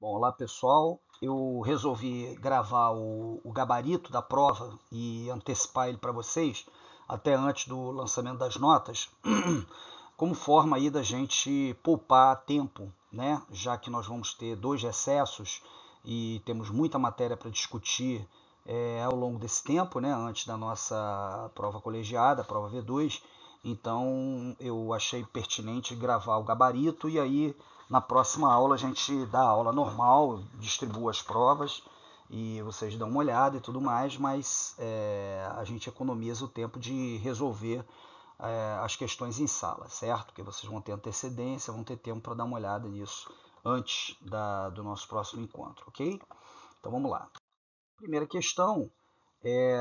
Bom, olá pessoal, eu resolvi gravar o gabarito da prova e antecipar ele para vocês até antes do lançamento das notas, como forma aí da gente poupar tempo, né? Já que nós vamos ter dois recessos e temos muita matéria para discutir ao longo desse tempo, né? Antes da nossa prova colegiada, a prova V2. Então eu achei pertinente gravar o gabarito e aí na próxima aula a gente dá a aula normal, distribua as provas e vocês dão uma olhada e tudo mais, mas a gente economiza o tempo de resolver as questões em sala, certo? Porque vocês vão ter antecedência, vão ter tempo para dar uma olhada nisso antes do nosso próximo encontro, ok? Então vamos lá. Primeira questão é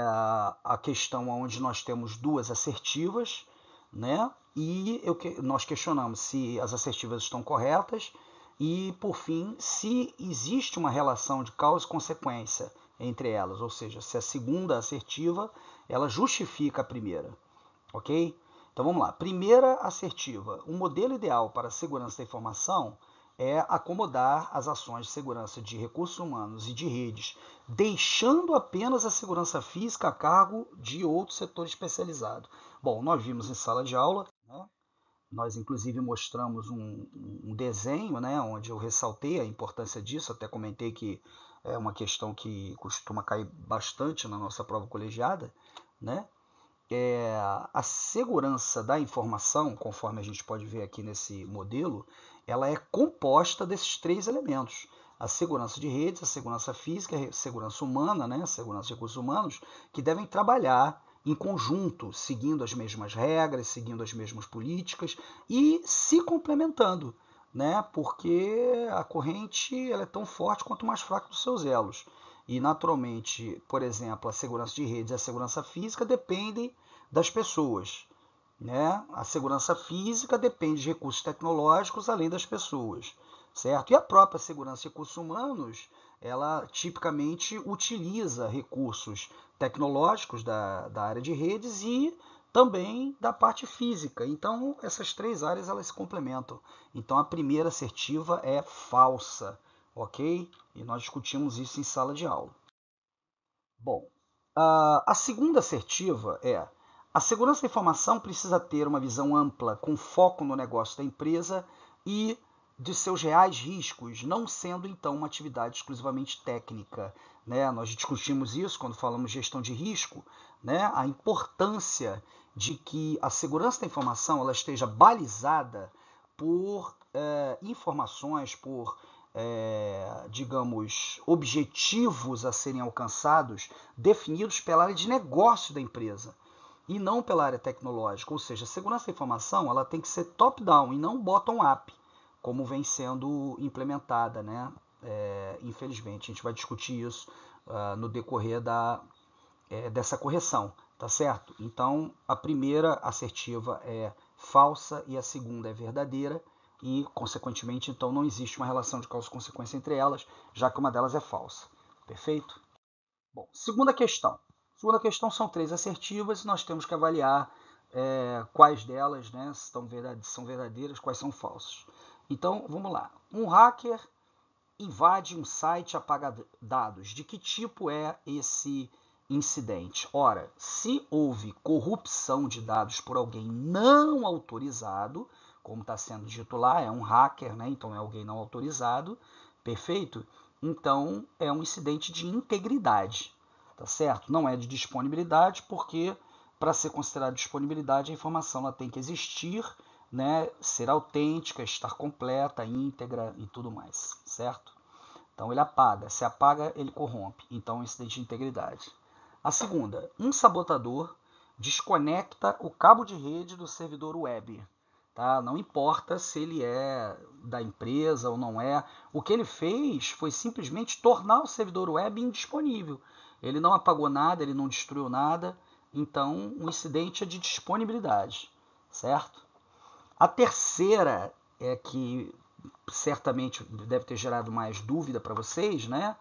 a questão onde nós temos duas assertivas, né? E nós questionamos se as assertivas estão corretas e, por fim, se existe uma relação de causa e consequência entre elas, ou seja, se a segunda assertiva ela justifica a primeira, ok? Então vamos lá. Primeira assertiva: o modelo ideal para a segurança da informação é acomodar as ações de segurança de recursos humanos e de redes, deixando apenas a segurança física a cargo de outro setor especializado. Bom, nós vimos em sala de aula, né? Nós inclusive mostramos um desenho, né, onde eu ressaltei a importância disso, até comentei que é uma questão que costuma cair bastante na nossa prova colegiada, né? A segurança da informação, conforme a gente pode ver aqui nesse modelo, ela é composta desses três elementos. A segurança de redes, a segurança física, a segurança humana, né, a segurança de recursos humanos, que devem trabalhar em conjunto, seguindo as mesmas regras, seguindo as mesmas políticas e se complementando, né, porque a corrente ela é tão forte quanto mais fraco dos seus elos. E, naturalmente, por exemplo, a segurança de redes e a segurança física dependem das pessoas, né? A segurança física depende de recursos tecnológicos além das pessoas, certo? E a própria segurança de recursos humanos, ela tipicamente utiliza recursos tecnológicos da área de redes e também da parte física. Então, essas três áreas elas se complementam. Então, a primeira assertiva é falsa, ok? E nós discutimos isso em sala de aula. Bom, a segunda assertiva é: a segurança da informação precisa ter uma visão ampla, com foco no negócio da empresa e de seus reais riscos, não sendo então uma atividade exclusivamente técnica, né? Nós discutimos isso quando falamos de gestão de risco, né? A importância de que a segurança da informação ela esteja balizada por informações, por digamos, objetivos a serem alcançados definidos pela área de negócio da empresa e não pela área tecnológica. Ou seja, a segurança da informação ela tem que ser top-down e não bottom-up, como vem sendo implementada, né? Infelizmente, a gente vai discutir isso no decorrer dessa correção, tá certo? Então, a primeira assertiva é falsa e a segunda é verdadeira e, consequentemente, então não existe uma relação de causa e consequência entre elas, já que uma delas é falsa. Perfeito? Bom, segunda questão. Segunda questão são três assertivas e nós temos que avaliar quais delas, né, são verdadeiras, quais são falsas. Então, vamos lá. Um hacker invade um site e apaga dados. De que tipo é esse incidente? Ora, se houve corrupção de dados por alguém não autorizado, como está sendo dito lá, é um hacker, né? Então é alguém não autorizado, perfeito? Então é um incidente de integridade, tá certo? Não é de disponibilidade, porque para ser considerado disponibilidade, a informação ela tem que existir, né, ser autêntica, estar completa, íntegra e tudo mais, certo? Então ele apaga, se apaga ele corrompe, então é um incidente de integridade. A segunda, um sabotador desconecta o cabo de rede do servidor web, tá? Não importa se ele é da empresa ou não é, o que ele fez foi simplesmente tornar o servidor web indisponível. Ele não apagou nada, ele não destruiu nada, então o incidente é de disponibilidade, certo? A terceira é que certamente deve ter gerado mais dúvida para vocês, né?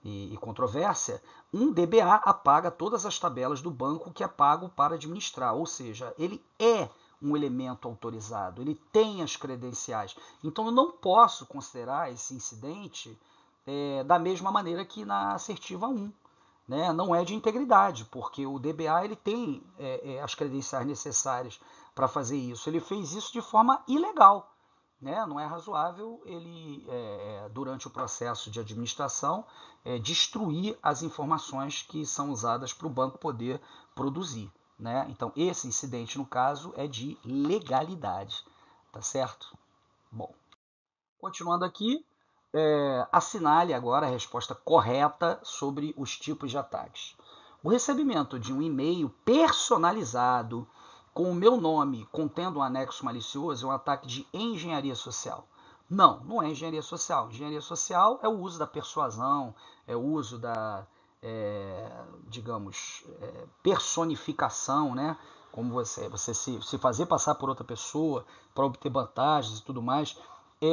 E controvérsia. Um DBA apaga todas as tabelas do banco que é pago para administrar, ou seja, ele é um elemento autorizado, ele tem as credenciais. Então eu não posso considerar esse incidente da mesma maneira que na assertiva 1. Né? Não é de integridade, porque o DBA ele tem as credenciais necessárias para fazer isso. Ele fez isso de forma ilegal. Né? Não é razoável ele, durante o processo de administração, destruir as informações que são usadas para o banco poder produzir. Né? Então, esse incidente, no caso, é de legalidade. Tá certo? Bom, continuando aqui, assinale agora a resposta correta sobre os tipos de ataques. O recebimento de um e-mail personalizado com o meu nome contendo um anexo malicioso é um ataque de engenharia social. Não, não é engenharia social. Engenharia social é o uso da persuasão, é o uso da, digamos, personificação, né? Como você se fazer passar por outra pessoa para obter vantagens e tudo mais.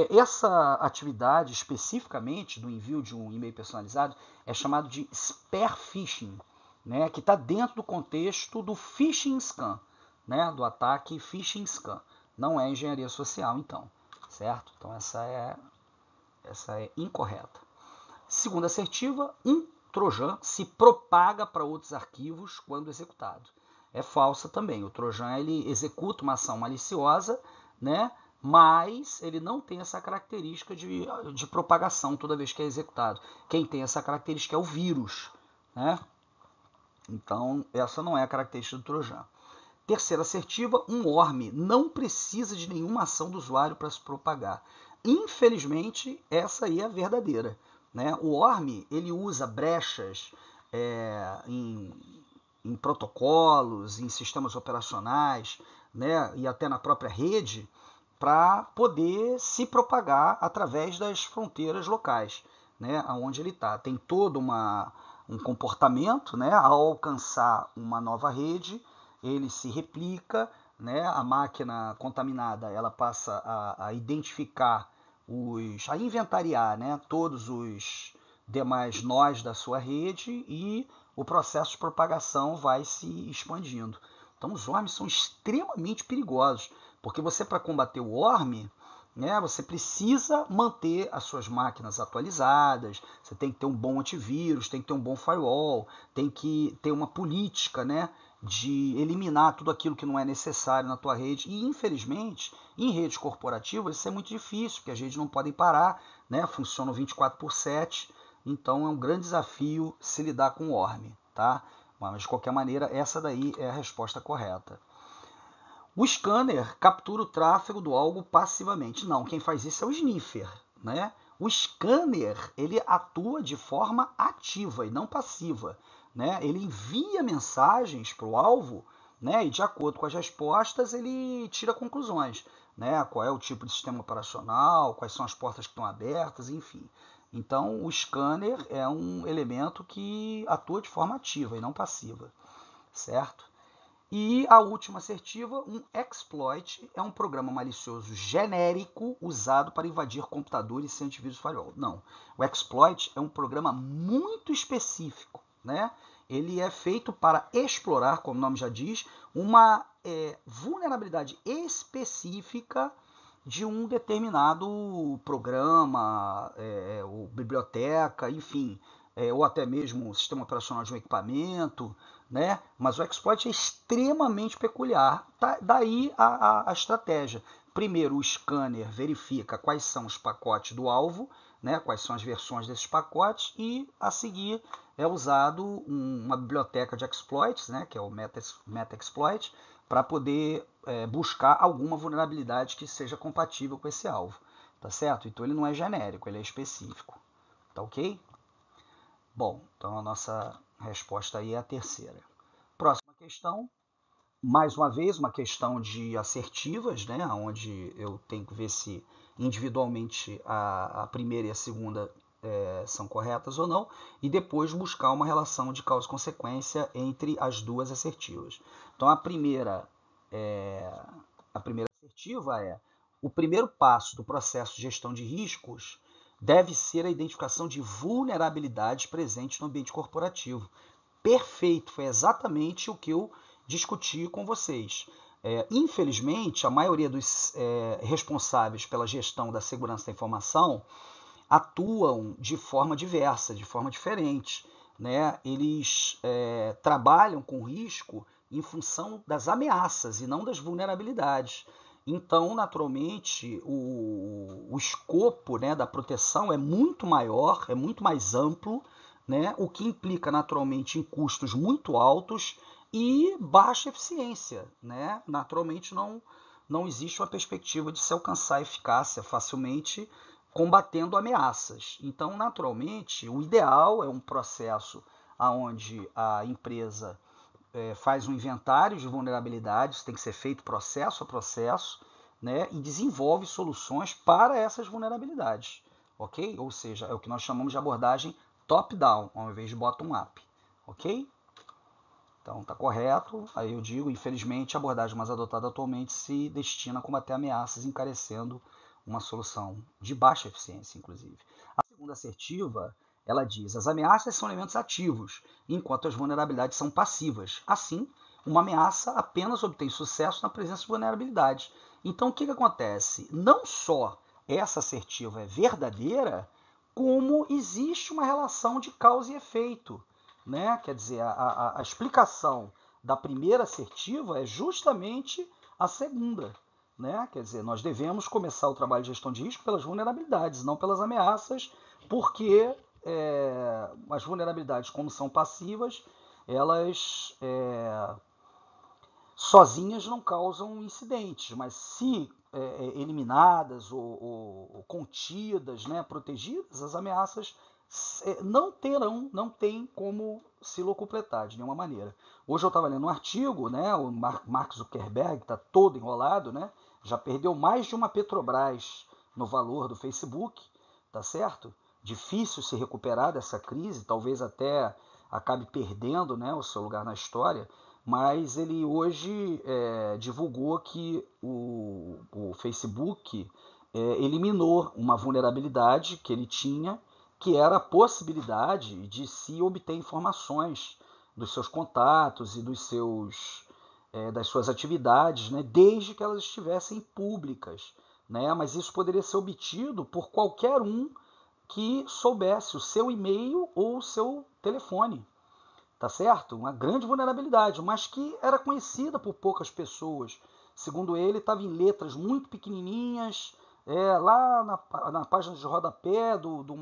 Essa atividade, especificamente do envio de um e-mail personalizado, é chamado de spear phishing, né? Que está dentro do contexto do phishing scam, né? Do ataque phishing scam. Não é engenharia social, então, certo? Então essa é incorreta. Segunda assertiva, um trojan se propaga para outros arquivos quando executado. É falsa também. O trojan ele executa uma ação maliciosa, né? Mas ele não tem essa característica de propagação toda vez que é executado. Quem tem essa característica é o vírus. Né? Então, essa não é a característica do trojan. Terceira assertiva, um worm não precisa de nenhuma ação do usuário para se propagar. Infelizmente, essa aí é a verdadeira. Né? O worm ele usa brechas em protocolos, em sistemas operacionais, né? E até na própria rede, para poder se propagar através das fronteiras locais, né, onde ele está. Tem todo um comportamento, né, ao alcançar uma nova rede, ele se replica, né, a máquina contaminada ela passa a identificar, a inventariar, né, todos os demais nós da sua rede e o processo de propagação vai se expandindo. Então os worms são extremamente perigosos. Porque você, para combater o worm, né, você precisa manter as suas máquinas atualizadas, você tem que ter um bom antivírus, tem que ter um bom firewall, tem que ter uma política, né, de eliminar tudo aquilo que não é necessário na tua rede. E, infelizmente, em redes corporativas isso é muito difícil, porque as redes não podem parar, né, funcionam 24/7, então é um grande desafio se lidar com o worm. Tá? Mas, de qualquer maneira, essa daí é a resposta correta. O scanner captura o tráfego do algo passivamente. Não, quem faz isso é o sniffer. Né? O scanner ele atua de forma ativa e não passiva. Né? Ele envia mensagens para o alvo, né? E de acordo com as respostas ele tira conclusões. Né? Qual é o tipo de sistema operacional, quais são as portas que estão abertas, enfim. Então o scanner é um elemento que atua de forma ativa e não passiva. Certo? E a última assertiva, um exploit é um programa malicioso genérico usado para invadir computadores sem antivírus firewall. Não, o exploit é um programa muito específico. Né? Ele é feito para explorar, como o nome já diz, uma vulnerabilidade específica de um determinado programa, ou biblioteca, enfim, ou até mesmo o sistema operacional de um equipamento, né? Mas o exploit é extremamente peculiar. Tá? Daí a estratégia. Primeiro, o scanner verifica quais são os pacotes do alvo, né? Quais são as versões desses pacotes, e a seguir é usado uma biblioteca de exploits, né? Que é o Metaexploit, para poder buscar alguma vulnerabilidade que seja compatível com esse alvo. Tá certo? Então ele não é genérico, ele é específico. Tá ok? Bom, então a nossa resposta aí é a terceira. Próxima questão, mais uma vez uma questão de assertivas, né, onde eu tenho que ver se individualmente a primeira e a segunda são corretas ou não, e depois buscar uma relação de causa e consequência entre as duas assertivas. Então a primeira assertiva é: o primeiro passo do processo de gestão de riscos deve ser a identificação de vulnerabilidades presentes no ambiente corporativo. Perfeito, foi exatamente o que eu discuti com vocês. Infelizmente, a maioria dos responsáveis pela gestão da segurança da informação atuam de forma diversa, de forma diferente, né? Eles trabalham com risco em função das ameaças e não das vulnerabilidades. Então, naturalmente, o escopo, né, da proteção é muito maior, é muito mais amplo, né, o que implica naturalmente em custos muito altos e baixa eficiência. Né? Naturalmente, não existe uma perspectiva de se alcançar eficácia facilmente combatendo ameaças. Então, naturalmente, o ideal é um processo onde a empresa faz um inventário de vulnerabilidades, tem que ser feito processo a processo, né, e desenvolve soluções para essas vulnerabilidades, ok? Ou seja, é o que nós chamamos de abordagem top-down, ao invés de bottom-up, ok? Então, está correto. Aí eu digo, infelizmente, a abordagem mais adotada atualmente se destina a combater ameaças, encarecendo uma solução de baixa eficiência, inclusive. A segunda assertiva, ela diz, as ameaças são elementos ativos, enquanto as vulnerabilidades são passivas. Assim, uma ameaça apenas obtém sucesso na presença de vulnerabilidades. Então, o que acontece? Não só essa assertiva é verdadeira, como existe uma relação de causa e efeito. Né? Quer dizer, a explicação da primeira assertiva é justamente a segunda. Né? Quer dizer, nós devemos começar o trabalho de gestão de risco pelas vulnerabilidades, não pelas ameaças, porque as vulnerabilidades, como são passivas, elas sozinhas não causam incidentes, mas se eliminadas ou contidas, né, protegidas, as ameaças não tem como se locupletar de nenhuma maneira. Hoje eu estava lendo um artigo, né, o Mark Zuckerberg está todo enrolado, né, já perdeu mais de uma Petrobras no valor do Facebook, tá certo? Difícil se recuperar dessa crise, talvez até acabe perdendo, né, o seu lugar na história, mas ele hoje divulgou que o Facebook eliminou uma vulnerabilidade que ele tinha, que era a possibilidade de se obter informações dos seus contatos e das suas atividades, né, desde que elas estivessem públicas. Né, mas isso poderia ser obtido por qualquer um que soubesse o seu e-mail ou o seu telefone. Tá certo? Uma grande vulnerabilidade, mas que era conhecida por poucas pessoas. Segundo ele, estava em letras muito pequenininhas, lá na página de rodapé de um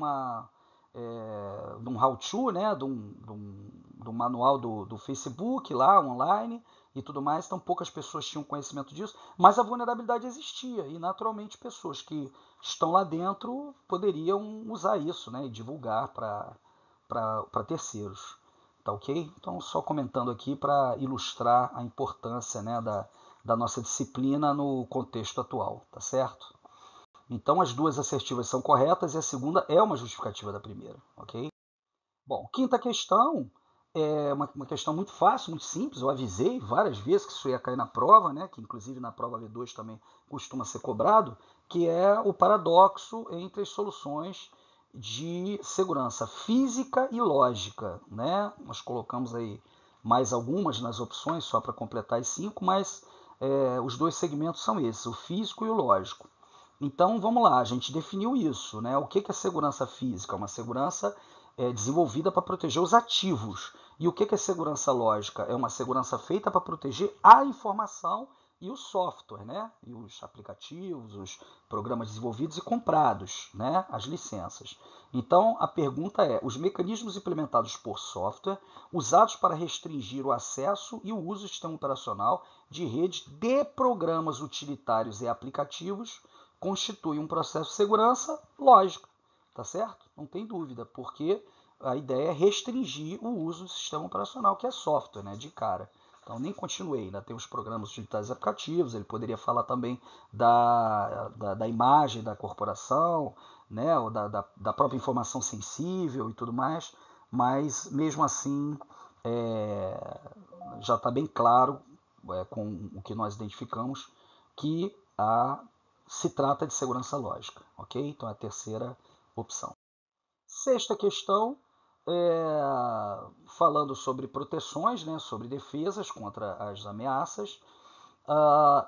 how-to, né, de um manual do Facebook, lá online e tudo mais. Então, poucas pessoas tinham conhecimento disso, mas a vulnerabilidade existia e, naturalmente, pessoas que estão lá dentro poderiam usar isso, né, e divulgar para terceiros. Tá ok? Então, só comentando aqui para ilustrar a importância, né, da nossa disciplina no contexto atual, tá certo? Então, as duas assertivas são corretas e a segunda é uma justificativa da primeira, ok? Bom, quinta questão é uma questão muito fácil, muito simples. Eu avisei várias vezes que isso ia cair na prova, né, que inclusive na prova V2 também costuma ser cobrado, que é o paradoxo entre as soluções de segurança física e lógica. Né? Nós colocamos aí mais algumas nas opções, só para completar as 5, mas os dois segmentos são esses, o físico e o lógico. Então, vamos lá, a gente definiu isso. Né? O que é segurança física? Uma segurança desenvolvida para proteger os ativos. E o que é segurança lógica? É uma segurança feita para proteger a informação e o software, né? E os aplicativos, os programas desenvolvidos e comprados, né? As licenças. Então, a pergunta é, os mecanismos implementados por software usados para restringir o acesso e o uso do sistema operacional de redes de programas utilitários e aplicativos constituem um processo de segurança lógico, tá certo? Não tem dúvida, porque a ideia é restringir o uso do sistema operacional, que é software, né, de cara. Então, nem continuei, ainda tem os programas utilitários aplicativos, ele poderia falar também da imagem da corporação, né, ou da própria informação sensível e tudo mais, mas mesmo assim já está bem claro com o que nós identificamos que se trata de segurança lógica, ok? Então é a terceira opção. Sexta questão, falando sobre proteções, né, sobre defesas contra as ameaças.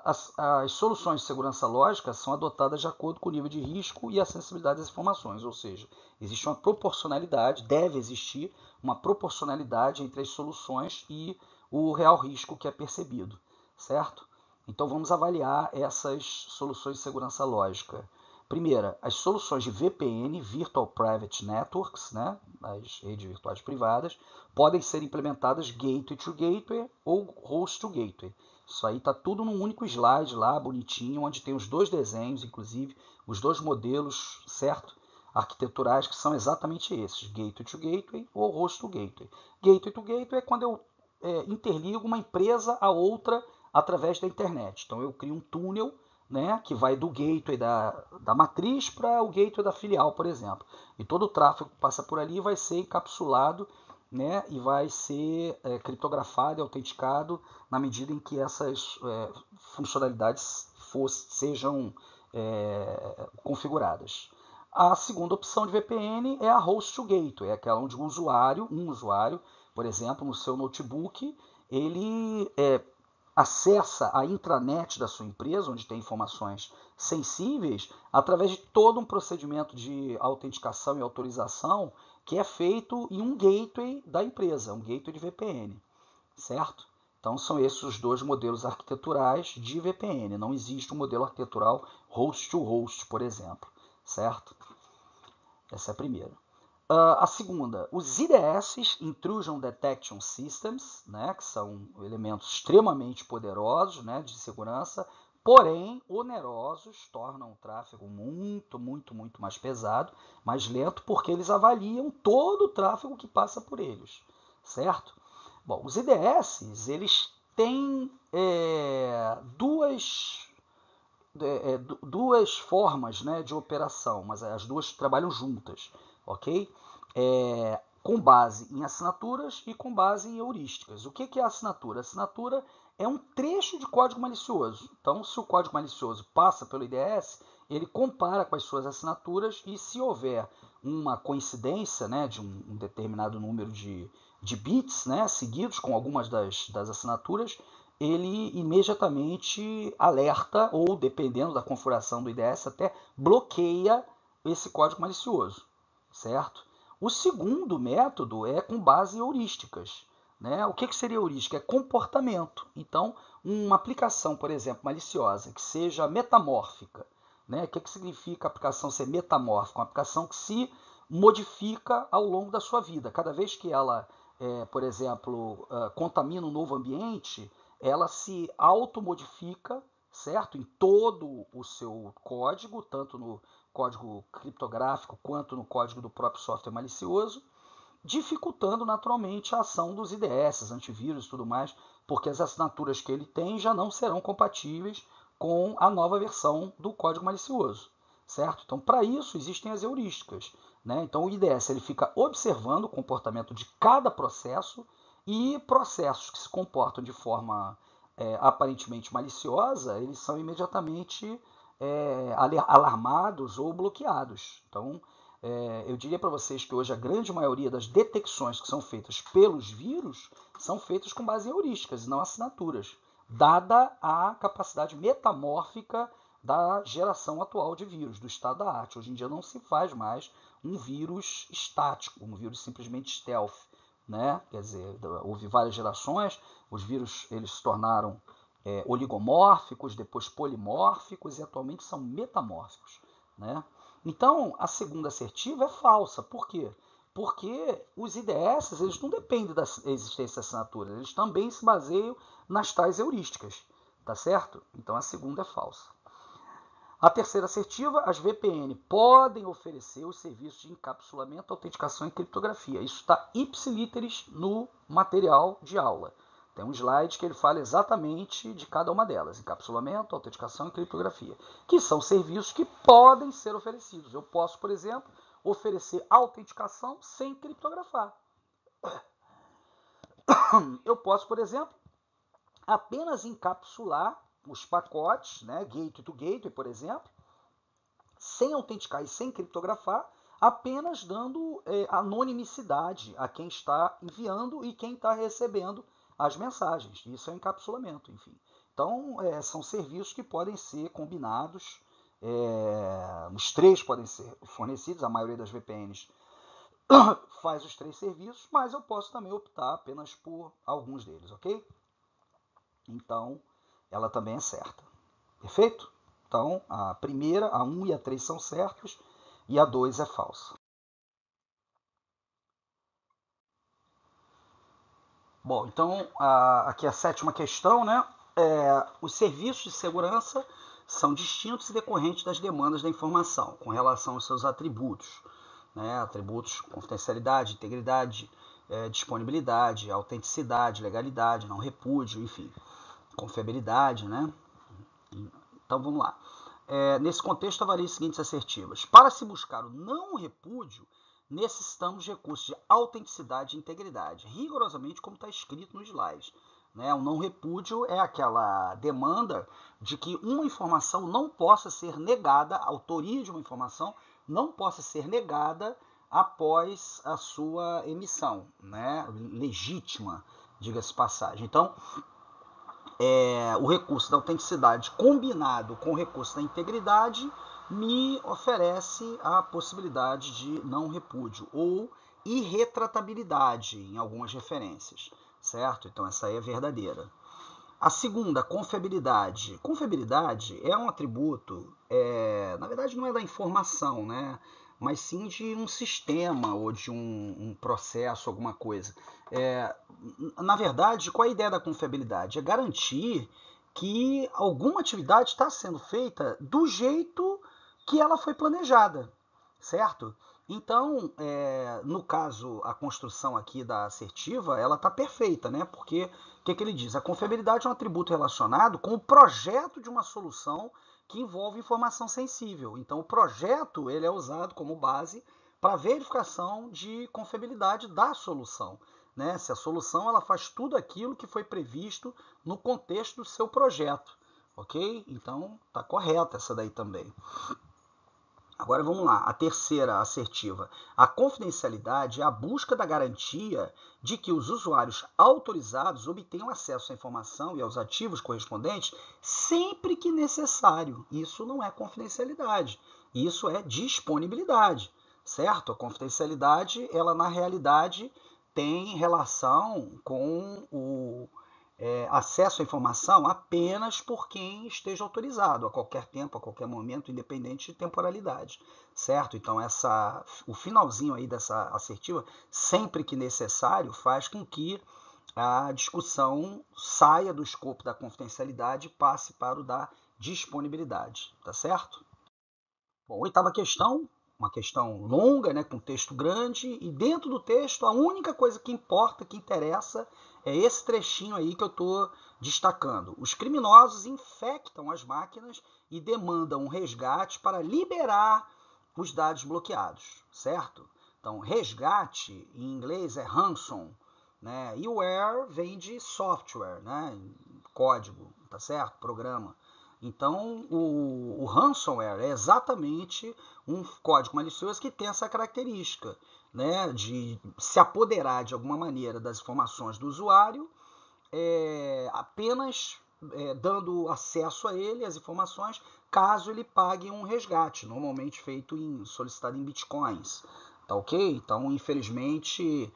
As soluções de segurança lógica são adotadas de acordo com o nível de risco e a sensibilidade das informações, ou seja, existe uma proporcionalidade, deve existir uma proporcionalidade entre as soluções e o real risco que é percebido, certo? Então vamos avaliar essas soluções de segurança lógica. Primeira, as soluções de VPN, Virtual Private Networks, né, as redes virtuais privadas, podem ser implementadas gateway to gateway ou host to gateway. Isso aí está tudo num único slide lá, bonitinho, onde tem os dois desenhos, inclusive, os dois modelos, certo? Arquiteturais, que são exatamente esses, gateway to gateway ou host to gateway. Gateway to gateway é quando eu interligo uma empresa a outra através da internet. Então eu crio um túnel, né, que vai do gateway da matriz para o gateway da filial, por exemplo. E todo o tráfego que passa por ali vai ser encapsulado, né, e vai ser criptografado e autenticado na medida em que essas funcionalidades sejam configuradas. A segunda opção de VPN é a host to gateway, é aquela onde um usuário, por exemplo, no seu notebook, ele acessa a intranet da sua empresa, onde tem informações sensíveis, através de todo um procedimento de autenticação e autorização que é feito em um gateway da empresa, um gateway de VPN, certo? Então são esses os dois modelos arquiteturais de VPN. Não existe um modelo arquitetural host to host, por exemplo, certo? Essa é a primeira. A segunda, os IDS, Intrusion Detection Systems, né, que são elementos extremamente poderosos, né, de segurança, porém onerosos, tornam o tráfego muito mais pesado, mais lento, porque eles avaliam todo o tráfego que passa por eles, certo? Bom, os IDS, eles têm duas formas, né, de operação, mas as duas trabalham juntas, ok? Com base em assinaturas e com base em heurísticas. O que é a assinatura? A assinatura é um trecho de código malicioso. Então, se o código malicioso passa pelo IDS, ele compara com as suas assinaturas e se houver uma coincidência, né, de um determinado número de bits, né, seguidos com algumas das assinaturas, ele imediatamente alerta ou, dependendo da configuração do IDS, até bloqueia esse código malicioso, certo? O segundo método é com base em heurísticas. Né? O que seria heurística? É comportamento. Então, uma aplicação, por exemplo, maliciosa, que seja metamórfica. Né? O que significa a aplicação ser metamórfica? Uma aplicação que se modifica ao longo da sua vida. Cada vez que ela, por exemplo, contamina um novo ambiente, ela se automodifica, certo? Em todo o seu código, tanto no código criptográfico quanto no código do próprio software malicioso, dificultando naturalmente a ação dos IDS, antivírus e tudo mais, porque as assinaturas que ele tem já não serão compatíveis com a nova versão do código malicioso, certo? Então, para isso, existem as heurísticas. Né? Então, o IDS ele fica observando o comportamento de cada processo e processos que se comportam de forma aparentemente maliciosa, eles são imediatamente alarmados ou bloqueados. Então, eu diria para vocês que hoje a grande maioria das detecções que são feitas pelos vírus são feitas com base em heurísticas e não assinaturas, dada a capacidade metamórfica da geração atual de vírus, do estado da arte. Hoje em dia não se faz mais um vírus estático, um vírus simplesmente stealth. Né? Quer dizer, houve várias gerações, os vírus eles se tornaram oligomórficos, depois polimórficos e atualmente são metamórficos. Né? Então, a segunda assertiva é falsa. Por quê? Porque os IDS eles não dependem da existência de assinaturas, eles também se baseiam nas tais heurísticas. Tá certo? Então, a segunda é falsa. A terceira assertiva, as VPN podem oferecer os serviços de encapsulamento, autenticação e criptografia. Isso está ipsiliteris no material de aula. Tem um slide que ele fala exatamente de cada uma delas, encapsulamento, autenticação e criptografia, que são serviços que podem ser oferecidos. Eu posso, por exemplo, oferecer autenticação sem criptografar. Eu posso, por exemplo, apenas encapsular os pacotes, né, gateway to gateway, por exemplo, sem autenticar e sem criptografar, apenas dando anonimicidade a quem está enviando e quem está recebendo as mensagens. Isso é encapsulamento, enfim. Então, são serviços que podem ser combinados, os três podem ser fornecidos, a maioria das VPNs faz os três serviços, mas eu posso também optar apenas por alguns deles, ok? Então, ela também é certa. Perfeito? Então, a primeira, a 1 e a 3 são certas, e a 2 é falsa. Bom, então, aqui a sétima questão, né? Os serviços de segurança são distintos e decorrentes das demandas da informação, com relação aos seus atributos, né? Atributos: confidencialidade, integridade, disponibilidade, autenticidade, legalidade, não repúdio, enfim, confiabilidade, né? Então vamos lá. Nesse contexto, avalie as seguintes assertivas. Para se buscar o não repúdio, necessitamos de recursos de autenticidade e integridade, rigorosamente como está escrito no slide. Né? O não repúdio é aquela demanda de que uma informação não possa ser negada, a autoria de uma informação não possa ser negada após a sua emissão, né? Legítima, diga-se passagem. Então, o recurso da autenticidade combinado com o recurso da integridade me oferece a possibilidade de não repúdio ou irretratabilidade em algumas referências, certo? Então essa aí é verdadeira. A segunda, confiabilidade. Confiabilidade é um atributo, na verdade não é da informação, né? Mas sim de um sistema ou de um processo, alguma coisa. Na verdade, qual é a ideia da confiabilidade? É garantir que alguma atividade está sendo feita do jeito que ela foi planejada, certo? Então, no caso, a construção aqui da assertiva, ela está perfeita, né? Porque o que ele diz? A confiabilidade é um atributo relacionado com o projeto de uma solução que envolve informação sensível. Então, o projeto ele é usado como base para verificação de confiabilidade da solução. Né? Se a solução ela faz tudo aquilo que foi previsto no contexto do seu projeto. Ok? Então, está correta essa daí também. Agora vamos lá, a terceira assertiva. A confidencialidade é a busca da garantia de que os usuários autorizados obtenham acesso à informação e aos ativos correspondentes sempre que necessário. Isso não é confidencialidade, isso é disponibilidade, certo? A confidencialidade, ela na realidade tem relação com o acesso à informação apenas por quem esteja autorizado, a qualquer tempo, a qualquer momento, independente de temporalidade, certo? Então, o finalzinho aí dessa assertiva, sempre que necessário, faz com que a discussão saia do escopo da confidencialidade e passe para o da disponibilidade, tá certo? Bom, oitava questão, uma questão longa, né, com texto grande, e dentro do texto a única coisa que importa, que interessa, é esse trechinho aí que eu estou destacando. Os criminosos infectam as máquinas e demandam um resgate para liberar os dados bloqueados, certo? Então, resgate em inglês é ransom, né? E ware vem de software, né? Código, tá certo? Programa. Então, o ransomware é exatamente um código malicioso que tem essa característica, né, de se apoderar de alguma maneira das informações do usuário, apenas dando acesso a ele, as informações, caso ele pague um resgate, normalmente solicitado em bitcoins. Tá ok? Então, infelizmente,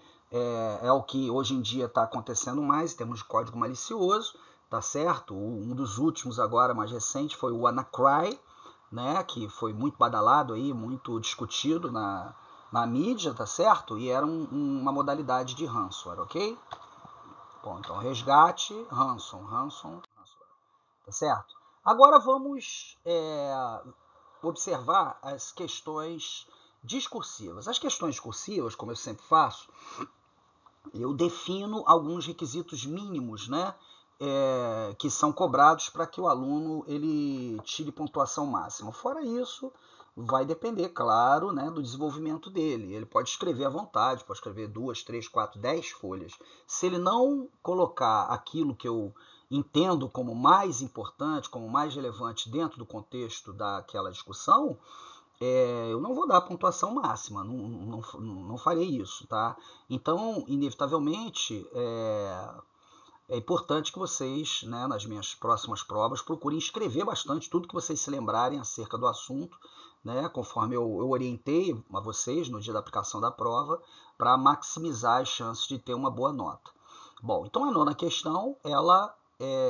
é o que hoje em dia está acontecendo mais, temos código malicioso, tá certo? Um dos últimos agora, mais recente, foi o WannaCry, né, que foi muito badalado aí, muito discutido na mídia, tá certo? E era uma modalidade de ransomware, ok? Bom, então resgate, ransom, tá certo? Agora vamos observar as questões discursivas. As questões discursivas, como eu sempre faço, eu defino alguns requisitos mínimos, né, que são cobrados para que o aluno ele tire pontuação máxima. Fora isso, vai depender, claro, né, do desenvolvimento dele. Ele pode escrever à vontade, pode escrever 2, 3, 4, 10 folhas. Se ele não colocar aquilo que eu entendo como mais importante, como mais relevante dentro do contexto daquela discussão, eu não vou dar pontuação máxima, não farei isso, tá? Então, inevitavelmente, é importante que vocês, né, nas minhas próximas provas, procurem escrever bastante tudo que vocês se lembrarem acerca do assunto, né, conforme eu orientei a vocês no dia da aplicação da prova, para maximizar as chances de ter uma boa nota. Bom, então a nona questão, ela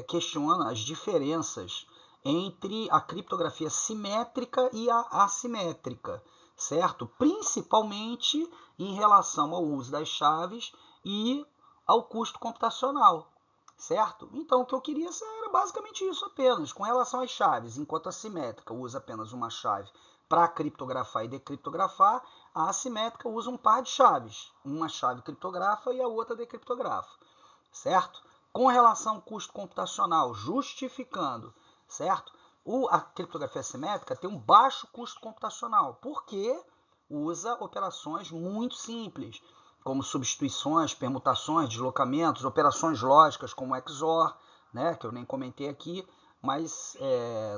questiona as diferenças entre a criptografia simétrica e a assimétrica, certo? Principalmente em relação ao uso das chaves e ao custo computacional, certo? Então, o que eu queria era basicamente isso apenas. Com relação às chaves, enquanto a simétrica usa apenas uma chave para criptografar e decriptografar, a assimétrica usa um par de chaves. Uma chave criptografa e a outra decriptografa, certo? Com relação ao custo computacional, justificando, certo? A criptografia assimétrica tem um baixo custo computacional, porque usa operações muito simples, como substituições, permutações, deslocamentos, operações lógicas como XOR, né, que eu nem comentei aqui, mas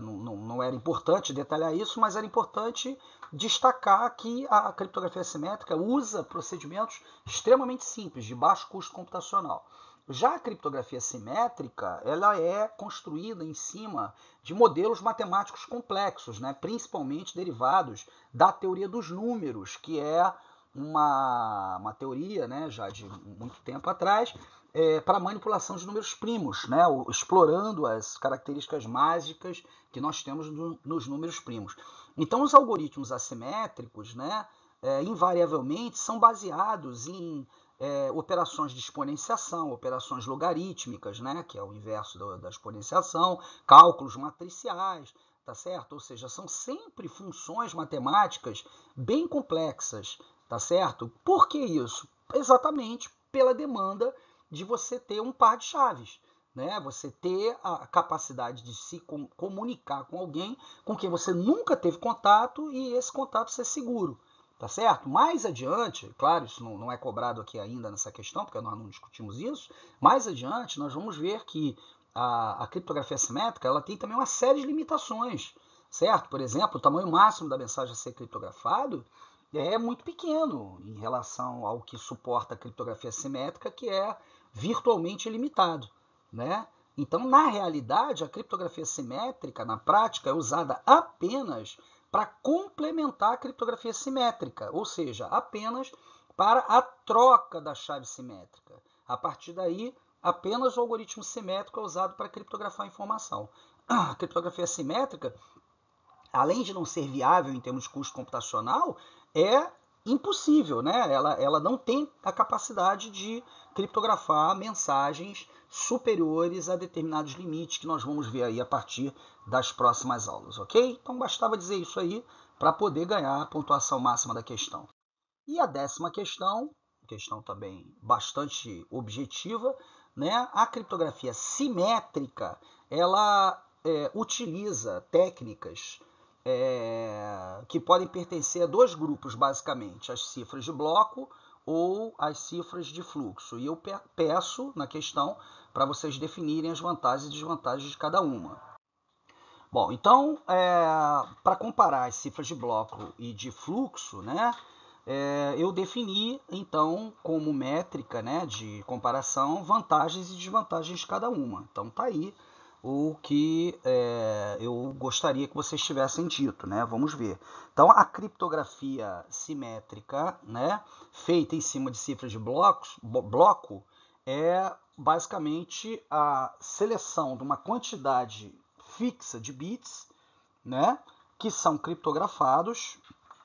não era importante detalhar isso, mas era importante destacar que a criptografia assimétrica usa procedimentos extremamente simples, de baixo custo computacional. Já a criptografia simétrica, ela é construída em cima de modelos matemáticos complexos, né, principalmente derivados da teoria dos números, que é uma teoria, né, já de muito tempo atrás, para manipulação de números primos, né, explorando as características mágicas que nós temos nos números primos. Então, os algoritmos assimétricos, né, invariavelmente são baseados em operações de exponenciação, operações logarítmicas, né, que é o inverso da exponenciação, cálculos matriciais, tá certo? Ou seja, são sempre funções matemáticas bem complexas, tá certo? Por que isso? Exatamente pela demanda de você ter um par de chaves, né? Você ter a capacidade de se comunicar com alguém com quem você nunca teve contato e esse contato ser seguro. Tá certo? Mais adiante, claro, isso não é cobrado aqui ainda nessa questão, porque nós não discutimos isso, mais adiante nós vamos ver que a criptografia assimétrica ela tem também uma série de limitações, certo? Por exemplo, o tamanho máximo da mensagem a ser criptografado é muito pequeno em relação ao que suporta a criptografia assimétrica, que é virtualmente ilimitado, né? Então, na realidade, a criptografia simétrica, na prática, é usada apenas para complementar a criptografia simétrica, ou seja, apenas para a troca da chave simétrica. A partir daí, apenas o algoritmo simétrico é usado para criptografar a informação. A criptografia simétrica, além de não ser viável em termos de custo computacional, é impossível, né? Ela não tem a capacidade de criptografar mensagens superiores a determinados limites que nós vamos ver aí a partir das próximas aulas, ok? Então bastava dizer isso aí para poder ganhar a pontuação máxima da questão. E a 10ª questão também bastante objetiva, né? A criptografia simétrica, ela utiliza técnicas que podem pertencer a dois grupos, basicamente, as cifras de bloco ou as cifras de fluxo. E eu peço na questão para vocês definirem as vantagens e desvantagens de cada uma. Bom, então, para comparar as cifras de bloco e de fluxo, né, eu defini, então, como métrica, né, de comparação, vantagens e desvantagens de cada uma. Então, tá aí o que eu gostaria que vocês tivessem dito, né? Vamos ver. Então, a criptografia simétrica, né, feita em cima de cifras de bloco, é basicamente a seleção de uma quantidade fixa de bits, né, que são criptografados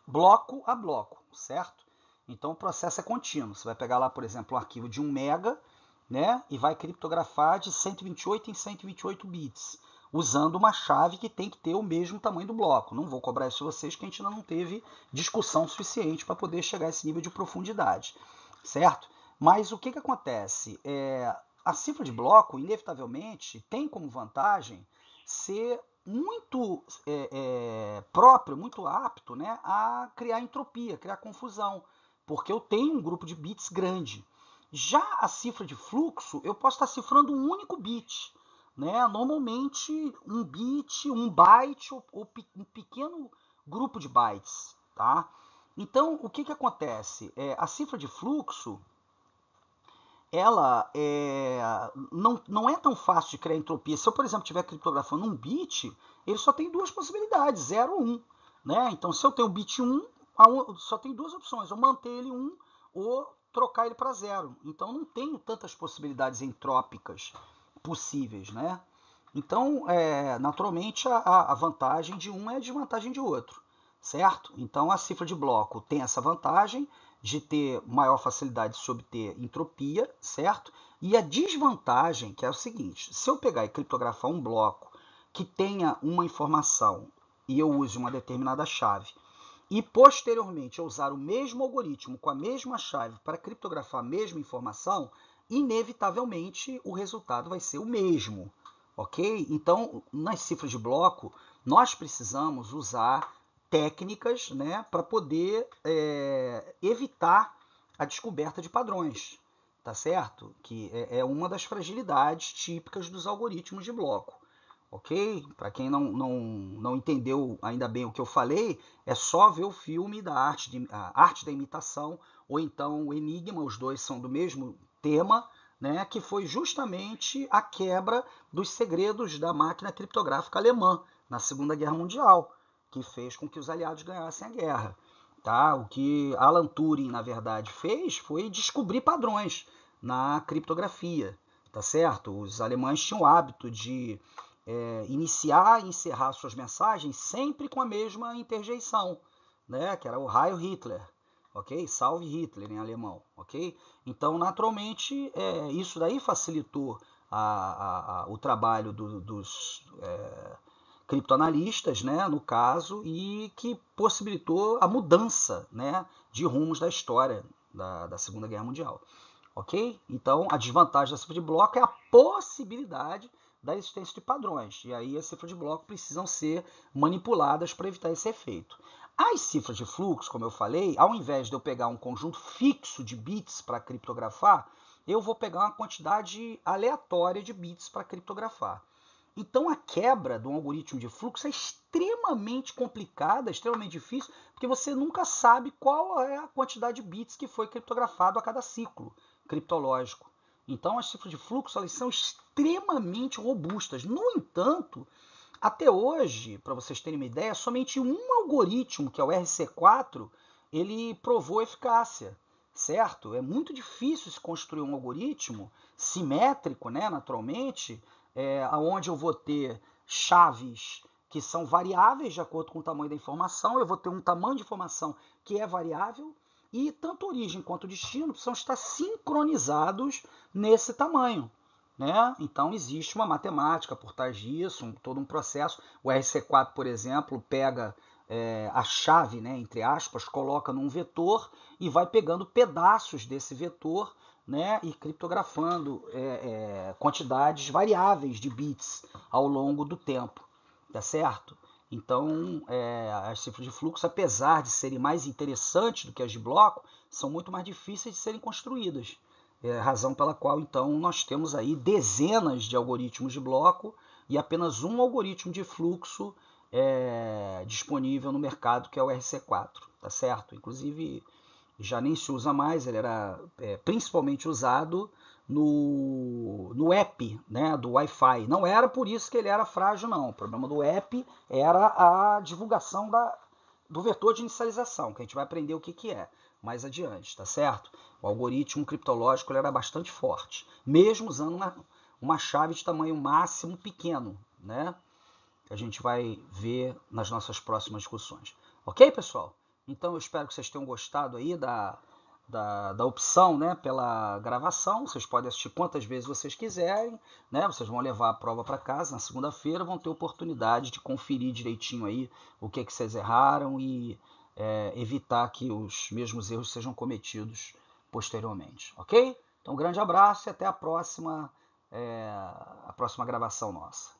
bloco a bloco, certo? Então o processo é contínuo. Você vai pegar lá, por exemplo, um arquivo de 1 mega, né, e vai criptografar de 128 em 128 bits, usando uma chave que tem que ter o mesmo tamanho do bloco. Não vou cobrar isso de vocês, que a gente ainda não teve discussão suficiente para poder chegar a esse nível de profundidade, certo? Mas o que acontece? A cifra de bloco, inevitavelmente, tem como vantagem ser muito próprio, muito apto, né, a criar entropia, criar confusão, porque eu tenho um grupo de bits grande. Já a cifra de fluxo, eu posso estar cifrando um único bit, né? Normalmente um bit, um byte ou um pequeno grupo de bytes, tá? Então, o que acontece? A cifra de fluxo, ela não é tão fácil de criar entropia. Se eu, por exemplo, estiver criptografando um bit, ele só tem duas possibilidades, 0 ou 1. Né? Então, se eu tenho o bit 1, só tem duas opções, ou manter ele 1 ou trocar ele para 0. Então, não tenho tantas possibilidades entrópicas possíveis. Né? Então, naturalmente, a vantagem de um é a desvantagem de outro. Certo? Então, a cifra de bloco tem essa vantagem de ter maior facilidade de se obter entropia, certo? E a desvantagem, que é o seguinte, se eu pegar e criptografar um bloco que tenha uma informação e eu use uma determinada chave, e posteriormente eu usar o mesmo algoritmo com a mesma chave para criptografar a mesma informação, inevitavelmente o resultado vai ser o mesmo, ok? Então, nas cifras de bloco, nós precisamos usar técnicas, né, para poder evitar a descoberta de padrões, tá certo? Que é uma das fragilidades típicas dos algoritmos de bloco, ok? Para quem não entendeu ainda bem o que eu falei, é só ver o filme da a arte da imitação, ou então o Enigma, os dois são do mesmo tema, né, que foi justamente a quebra dos segredos da máquina criptográfica alemã na Segunda Guerra Mundial, que fez com que os aliados ganhassem a guerra. Tá? O que Alan Turing, na verdade, fez foi descobrir padrões na criptografia. Tá certo? Os alemães tinham o hábito de iniciar e encerrar suas mensagens sempre com a mesma interjeição, né? Que era o Heil Hitler. Ok? Salve Hitler em alemão. Ok? Então, naturalmente, isso daí facilitou o trabalho dos criptoanalistas, né, no caso, e que possibilitou a mudança, né, de rumos da história da Segunda Guerra Mundial. Ok? Então, a desvantagem da cifra de bloco é a possibilidade da existência de padrões. E aí as cifras de bloco precisam ser manipuladas para evitar esse efeito. As cifras de fluxo, como eu falei, ao invés de eu pegar um conjunto fixo de bits para criptografar, eu vou pegar uma quantidade aleatória de bits para criptografar. Então a quebra de um algoritmo de fluxo é extremamente complicada, extremamente difícil, porque você nunca sabe qual é a quantidade de bits que foi criptografado a cada ciclo criptológico. Então as cifras de fluxo elas são extremamente robustas. No entanto, até hoje, para vocês terem uma ideia, somente um algoritmo, que é o RC4, ele provou eficácia, certo? É muito difícil se construir um algoritmo simétrico, né, naturalmente, onde eu vou ter chaves que são variáveis de acordo com o tamanho da informação, eu vou ter um tamanho de informação que é variável, e tanto origem quanto destino precisam estar sincronizados nesse tamanho. Né? Então existe uma matemática por trás disso, todo um processo. O RC4, por exemplo, pega a chave, né, entre aspas, coloca num vetor e vai pegando pedaços desse vetor, né, e criptografando quantidades variáveis de bits ao longo do tempo, tá certo? Então, as cifras de fluxo, apesar de serem mais interessantes do que as de bloco, são muito mais difíceis de serem construídas. Razão pela qual, então, nós temos aí dezenas de algoritmos de bloco e apenas um algoritmo de fluxo disponível no mercado, que é o RC4, tá certo? Inclusive, já nem se usa mais, ele era principalmente usado no app, né, do Wi-Fi. Não era por isso que ele era frágil, não. O problema do app era a divulgação do vetor de inicialização, que a gente vai aprender o que é mais adiante, tá certo? O algoritmo criptológico ele era bastante forte, mesmo usando uma chave de tamanho máximo pequeno, né? Que a gente vai ver nas nossas próximas discussões. Ok, pessoal? Então eu espero que vocês tenham gostado aí da opção, né, pela gravação. Vocês podem assistir quantas vezes vocês quiserem, né? Vocês vão levar a prova para casa na segunda-feira, vão ter oportunidade de conferir direitinho aí o que vocês erraram e evitar que os mesmos erros sejam cometidos posteriormente, ok? Então um grande abraço e até a próxima gravação nossa.